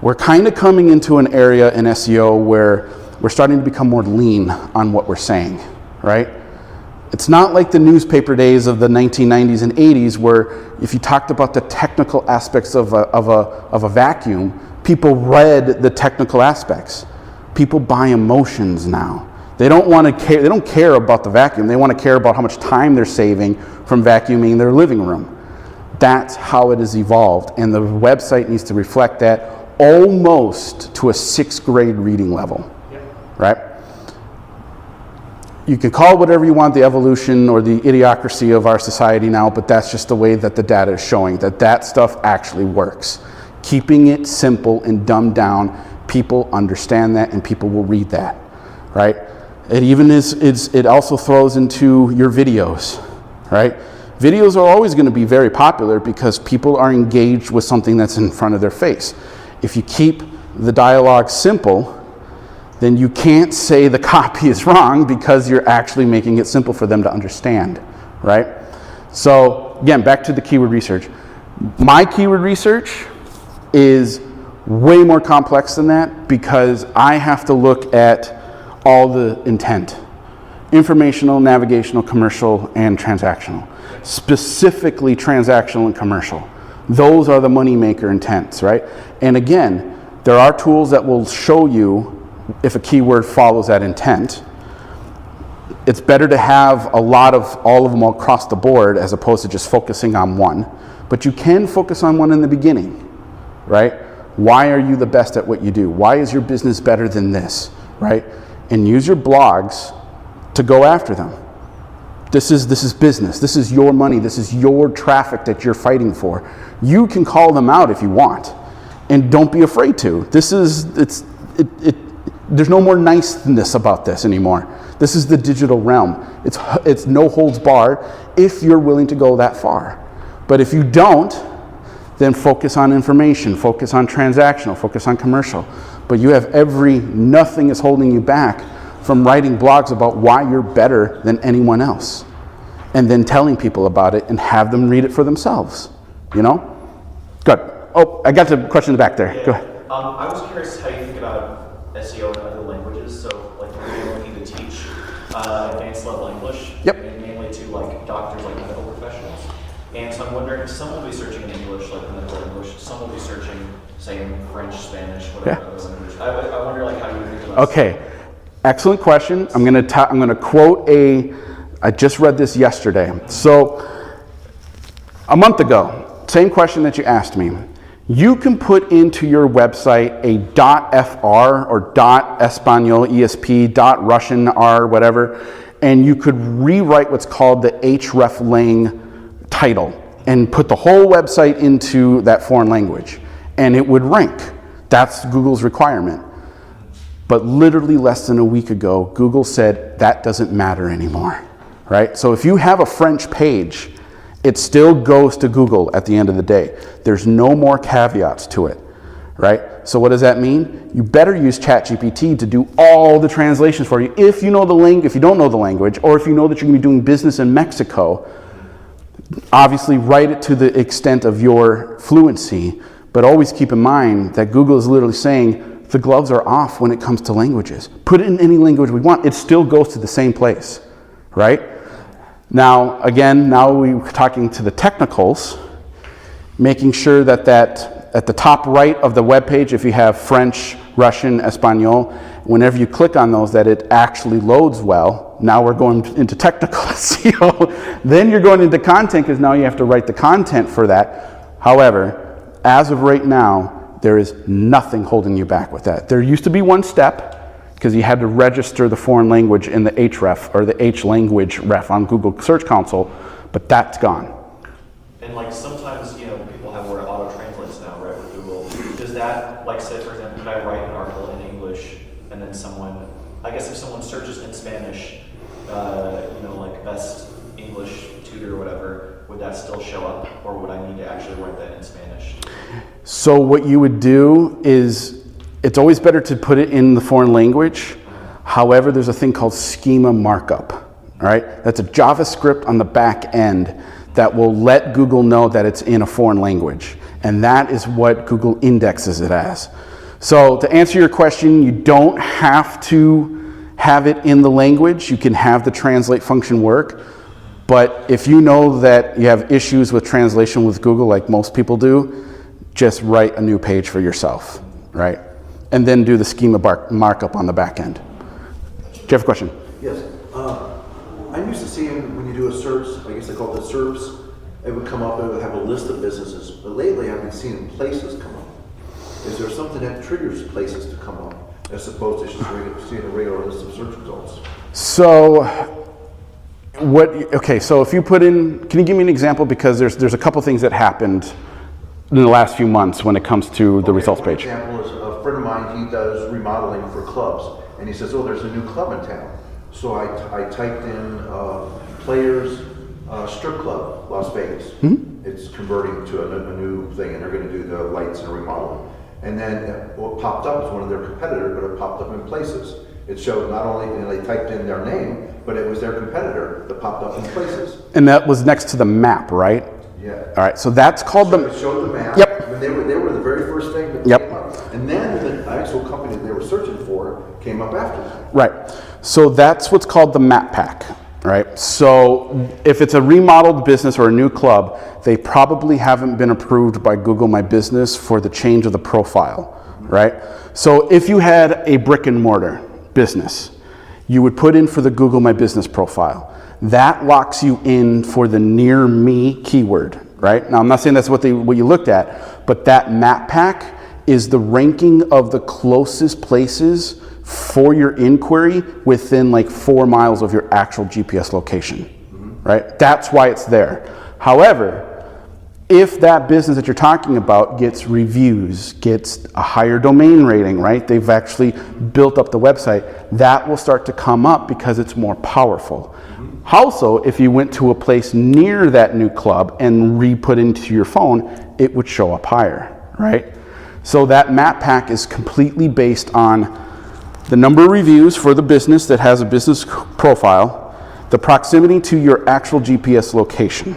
We're kind of coming into an area in SEO where we're starting to become more lean on what we're saying, right? It's not like the newspaper days of the 1990s and 80s where if you talked about the technical aspects of a vacuum, people read the technical aspects. People buy emotions now. They don't care about the vacuum. They want to care about how much time they're saving from vacuuming their living room. That's how it has evolved, and the website needs to reflect that almost to a 6th grade reading level, right? You can call it whatever you want, the evolution or the idiocracy of our society now, but that's just the way that the data is showing, that stuff actually works. Keeping it simple and dumbed down, people understand that and people will read that, right? It even it also throws into your videos, right? Videos are always going to be very popular because people are engaged with something that's in front of their face. If you keep the dialogue simple, then you can't say the copy is wrong because you're actually making it simple for them to understand, right? So again, back to the keyword research. My keyword research is way more complex than that because I have to look at all the intent: informational, navigational, commercial, and transactional. Specifically transactional and commercial. Those are the moneymaker intents, right? And again, there are tools that will show you if a keyword follows that intent. It's better to have a lot of all of them across the board as opposed to just focusing on one. But you can focus on one in the beginning, right? Why are you the best at what you do? Why is your business better than this, right? And use your blogs to go after them. This is business. This is your money. This is your traffic that you're fighting for. You can call them out if you want, and don't be afraid to. There's no more niceness about this anymore. This is the digital realm. It's no holds barred if you're willing to go that far. But if you don't, then focus on information, focus on transactional, focus on commercial. But you have nothing is holding you back from writing blogs about why you're better than anyone else, and then telling people about it and have them read it for themselves, you know? Good. Oh, I got the question in the back there. Yeah. Go ahead. I was curious how you think about SEO in other languages. So, like, when you're looking to teach advanced level English, Yep. and mainly to like doctors, like medical professionals. And so I'm wondering, some will be searching in English, like medical English. Some will be searching, say, in French, Spanish, whatever other language. I wonder, like, how you think about. Okay. Excellent question. I'm going to quote I just read this yesterday. So a month ago, same question that you asked me. You can put into your website a .fr or .espanol, ESP, .Russian, R, whatever, and you could rewrite what's called the hreflang title and put the whole website into that foreign language, and it would rank. That's Google's requirement. But literally less than a week ago, Google said that doesn't matter anymore, right? So if you have a French page, it still goes to Google at the end of the day. There's no more caveats to it, right? So what does that mean? You better use ChatGPT to do all the translations for you if you know the language, if you don't know the language, or if you know that you're going to be doing business in Mexico. Obviously, write it to the extent of your fluency, but always keep in mind that Google is literally saying, the gloves are off when it comes to languages. Put it in any language we want. It still goes to the same place, right? Now, again, now we're talking to the technicals, making sure that at the top right of the web page, if you have French, Russian, Espanol, whenever you click on those, that it actually loads well. Now we're going into technical SEO. Then you're going into content because now you have to write the content for that. However, as of right now, there is nothing holding you back with that. There used to be one step because you had to register the foreign language in the href or the H language ref on Google Search Console, but that's gone. And like sometimes, people have where it auto translates now, right, with Google. Does that, like, say for example, could I write an article in English and then someone, I guess if someone searches in Spanish, like best English tutor or whatever, would that still show up, or would I need to actually write that in Spanish? So what you would do is, it's always better to put it in the foreign language. However, there's a thing called schema markup, all right? That's a JavaScript on the back end that will let Google know that it's in a foreign language. And that is what Google indexes it as. So to answer your question, you don't have to have it in the language. You can have the translate function work. But if you know that you have issues with translation with Google, like most people do, just write a new page for yourself, right? And then do the schema markup on the back end. Do you have a question? Yes. I'm used to seeing when you do a SERPs, I guess they call it the SERPs, it would come up, it would have a list of businesses. But lately, I've been seeing places come up. Is there something that triggers places to come up as opposed to just seeing a regular list of search results? So, so if you put in, can you give me an example? Because there's a couple things that happened in the last few months when it comes to the results page. One example is a friend of mine, he does remodeling for clubs. And he says, oh, there's a new club in town. So I typed in Players Strip Club, Las Vegas. It's converting to a new thing, and they're going to do the lights and remodeling. And then what popped up was one of their competitors, but it popped up in places. It showed not only, they typed in their name, but it was their competitor that popped up in places. And that was next to the map, right? Yeah. All right, so that's called So it showed the map. Yep. And they were the very first thing that Yep. came up. And then the actual company they were searching for came up after that. Right. So that's what's called the map pack, right? So if it's a remodeled business or a new club, they probably haven't been approved by Google My Business for the change of the profile, right? So if you had a brick and mortar business, you would put in for the Google My Business profile. That locks you in for the near me keyword, right? Now I'm not saying that's what you looked at, but that map pack is the ranking of the closest places for your inquiry within like 4 miles of your actual GPS location, right? That's why it's there. However, if that business that you're talking about gets reviews, gets a higher domain rating, right? They've actually built up the website, that will start to come up because it's more powerful. Also, if you went to a place near that new club and re-put into your phone, it would show up higher, right? So that map pack is completely based on the number of reviews for the business that has a business profile, the proximity to your actual GPS location,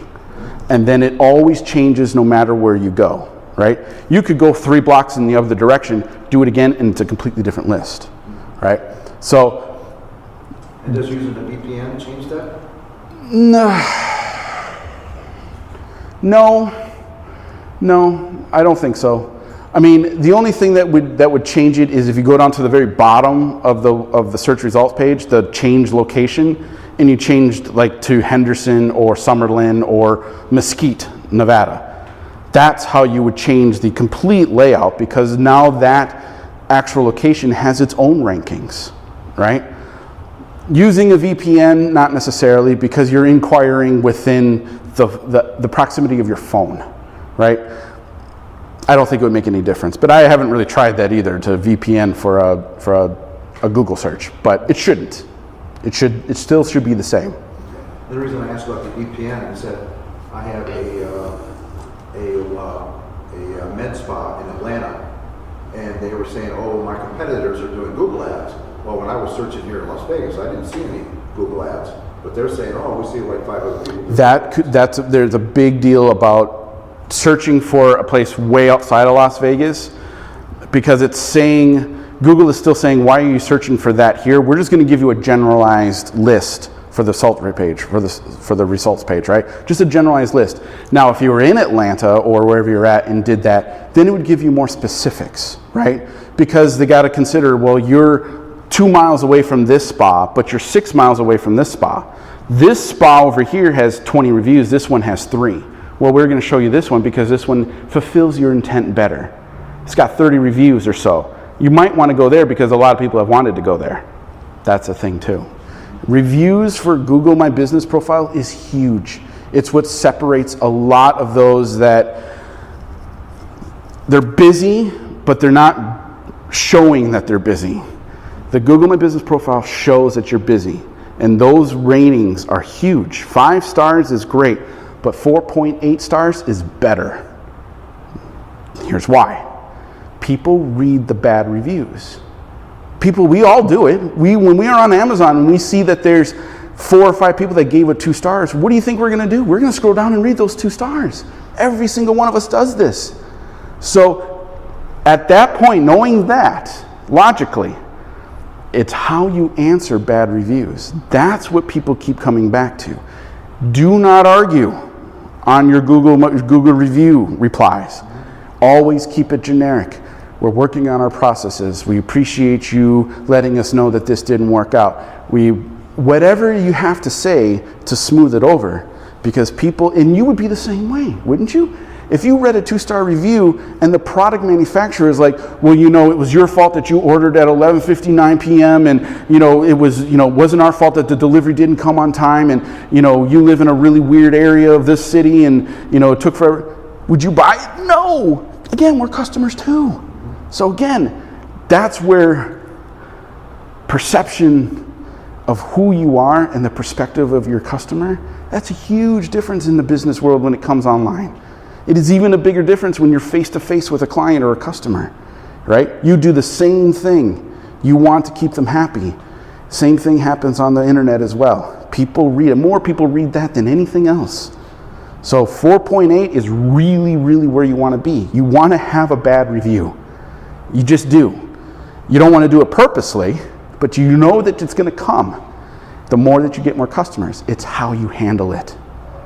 and then it always changes no matter where you go, right? You could go 3 blocks in the other direction, do it again, and it's a completely different list, right? So, And does using the VPN change that? No, I don't think so. I mean, the only thing that would change it is if you go down to the very bottom of the search results page, the change location, and you changed like to Henderson or Summerlin or Mesquite, Nevada. That's how you would change the complete layout, because now that actual location has its own rankings, right? Using a VPN, not necessarily, because you're inquiring within the proximity of your phone, right? I don't think it would make any difference, but I haven't really tried that either, to VPN for a Google search, but it shouldn't. It still should be the same. The reason I asked about the VPN is that I have a med spa in Atlanta, and they were saying, "Oh, my competitors are doing Google ads." Well, when I was searching here in Las Vegas, I didn't see any Google ads, but they're saying, "Oh, we see like 5 other people." There's a big deal about searching for a place way outside of Las Vegas, because it's saying, Google is still saying, why are you searching for that here? We're just going to give you a generalized list for the result page, for the results page, right? Just a generalized list. Now, if you were in Atlanta or wherever you're at and did that, then it would give you more specifics, right? Because they got to consider, well, you're 2 miles away from this spa, but you're 6 miles away from this spa. This spa over here has 20 reviews. This one has 3. Well, we're going to show you this one because this one fulfills your intent better. It's got 30 reviews or so. You might want to go there because a lot of people have wanted to go there. That's a thing too. Reviews for Google My Business profile is huge. It's what separates a lot of those that they're busy, but they're not showing that they're busy. The Google My Business profile shows that you're busy, and those ratings are huge. 5 stars is great, but 4.8 stars is better. Here's why. People read the bad reviews. We all do it. When we are on Amazon and we see that there's 4 or 5 people that gave it 2 stars, what do you think we're going to do? We're going to scroll down and read those 2 stars. Every single one of us does this. So at that point, knowing that, logically, it's how you answer bad reviews. That's what people keep coming back to. Do not argue on your Google review replies. Always keep it generic. We're working on our processes. We appreciate you letting us know that this didn't work out. Whatever you have to say to smooth it over, Because people, and you would be the same way, wouldn't you? If you read a 2-star review and the product manufacturer is like, well, you know, it was your fault that you ordered at 11:59 p.m. and, you know, it was, you know, wasn't our fault that the delivery didn't come on time, and, you know, you live in a really weird area of this city and, you know, it took forever. Would you buy it? No. Again, we're customers too. So again, that's where perception of who you are and the perspective of your customer, that's a huge difference in the business world when it comes online. It is even a bigger difference when you're face to face with a client or a customer, right? You do the same thing. You want to keep them happy. Same thing happens on the internet as well. People read it. More people read that than anything else. So 4.8 is really, really where you want to be. You want to have a bad review. You just do. You don't want to do it purposely, but you know that it's going to come. The more that you get more customers, it's how you handle it.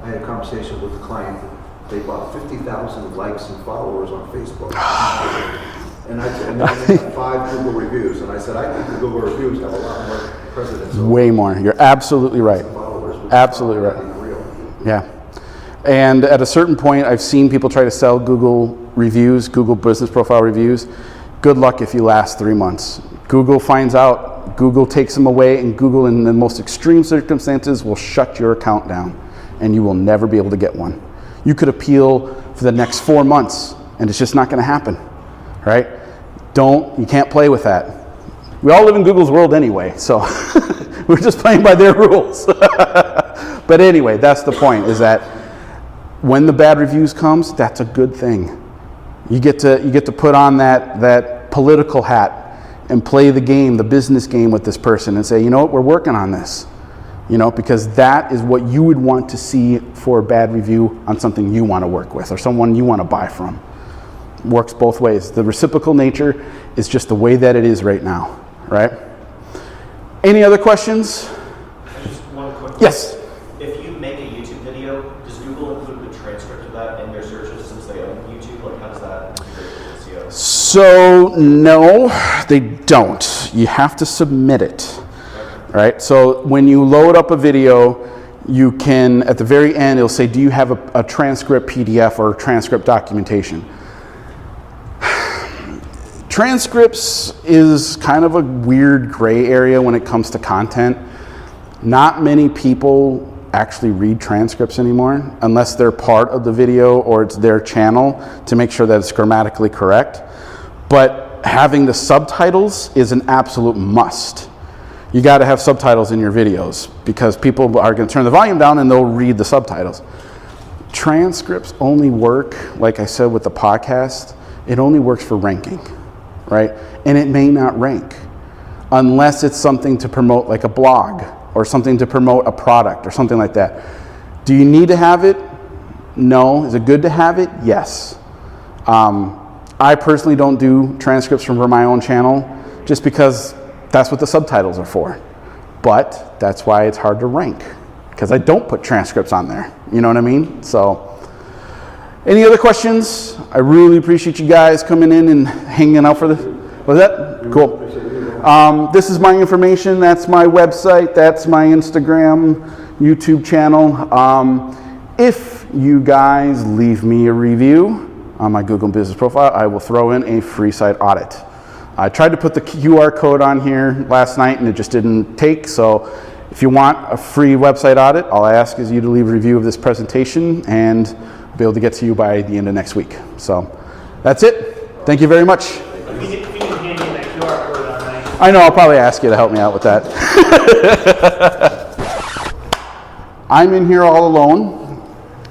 I had a conversation with a client. They bought 50,000 likes and followers on Facebook. And they had 5 Google reviews. And I said, I think the Google reviews have a lot more precedence. Way more. You're absolutely right. Absolutely right. Yeah. And at a certain point, I've seen people try to sell Google reviews, Google business profile reviews. Good luck if you last 3 months. Google finds out, Google takes them away, and Google, in the most extreme circumstances, will shut your account down, and you will never be able to get one. You could appeal for the next 4 months, and it's just not going to happen, right? You can't play with that. We all live in Google's world anyway, so we're just playing by their rules. But anyway, that's the point, is that when the bad reviews comes, that's a good thing. You get to put on that political hat and play the game, the business game with this person, and say, you know what, we're working on this. You know, because that is what you would want to see for a bad review on something you want to work with or someone you want to buy from. Works both ways. The reciprocal nature is just the way that it is right now, right? Any other questions? Just one quick Yes. If you make a YouTube video, does Google include the transcript of that in their searches since they own YouTube? Like, how does that integrate with SEO? So, no, they don't. You have to submit it. Right? So when you load up a video, you can, at the very end, it'll say, do you have a transcript PDF or transcript documentation? Transcripts is kind of a weird gray area when it comes to content. Not many people actually read transcripts anymore, unless they're part of the video or it's their channel to make sure that it's grammatically correct. But having the subtitles is an absolute must. You got to have subtitles in your videos because people are going to turn the volume down and they'll read the subtitles. Transcripts only work, like I said with the podcast, it only works for ranking, right? And it may not rank unless it's something to promote, like a blog or something to promote a product or something like that. Do you need to have it? No. Is it good to have it? Yes. I personally don't do transcripts for my own channel just because that's what the subtitles are for. But that's why it's hard to rank, because I don't put transcripts on there. You know what I mean? So, any other questions? I really appreciate you guys coming in and hanging out for this. Was that? Cool. This is my information. That's my website. That's my Instagram, YouTube channel. If you guys leave me a review on my Google business profile, I will throw in a free site audit. I tried to put the QR code on here last night and it just didn't take, so if you want a free website audit, all I ask is you to leave a review of this presentation and I'll be able to get to you by the end of next week. So that's it. Thank you very much. If you can hand me that QR code on that. I know, I'll probably ask you to help me out with that. I'm in here all alone.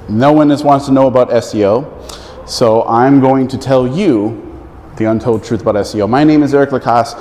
No one wants to know about SEO, so I'm going to tell you the untold truth about SEO. My name is Eric Lacasse.